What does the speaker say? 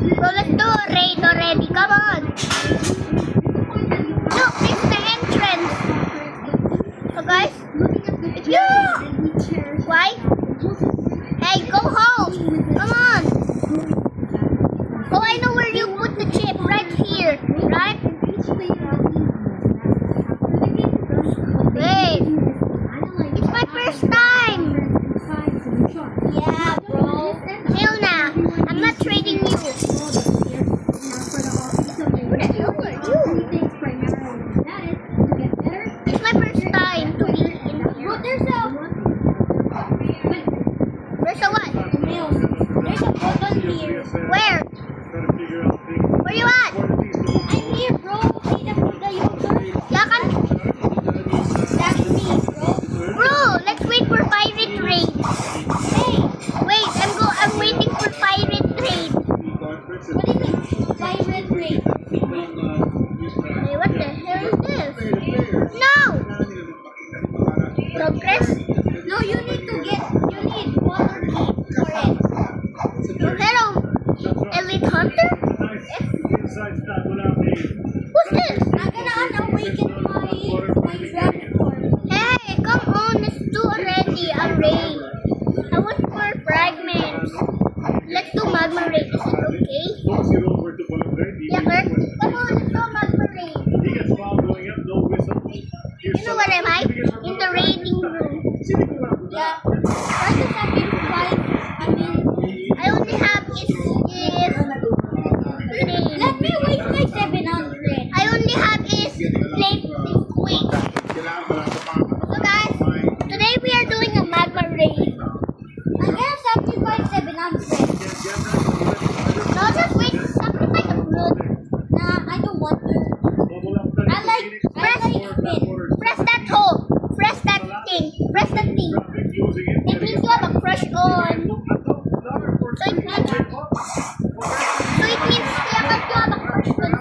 Bro, let's do a raid already. Come on. Look, it's the entrance. So guys, yeah. Why? Hey, go home. Come on. Oh, I know where you put the chip. Right here, right? Wait. It's my first time. Yeah, bro. Hell nah. I'm not trading you. Who the hell are you? It's my first time to be in here. There's a what? There's a button here. Where? Where you at? I'm here, bro. See the user? Yakan? That's me, bro. Bro, let's wait for pirate raid. Hey, Wait, I'm waiting for pirate raid. what is it? Pirate rate. Hey, what the hell is this? No! Progress? No, you need water key for it. Oh, hello, Elite Hunter? Who's this? I'm gonna unawaken my dragon form. Hey, come on, let's do already a raid. I want more fragments. Let's do magma raid, is it okay? Yeah, Kurt? Come on, let's do magma raid. You know what am I? In the raiding room. Yeah. Try to sacrifice. I only have is Let me waste my 700. I only have is plate wait. So guys, today we are doing a magma raid. I'm gonna sacrifice 700. No, just wait, sacrifice a blood. Nah, I don't want to. I like spin. Press that hole. Press that thing. Press that thing. It means you have a crush on. So it means you have a crush on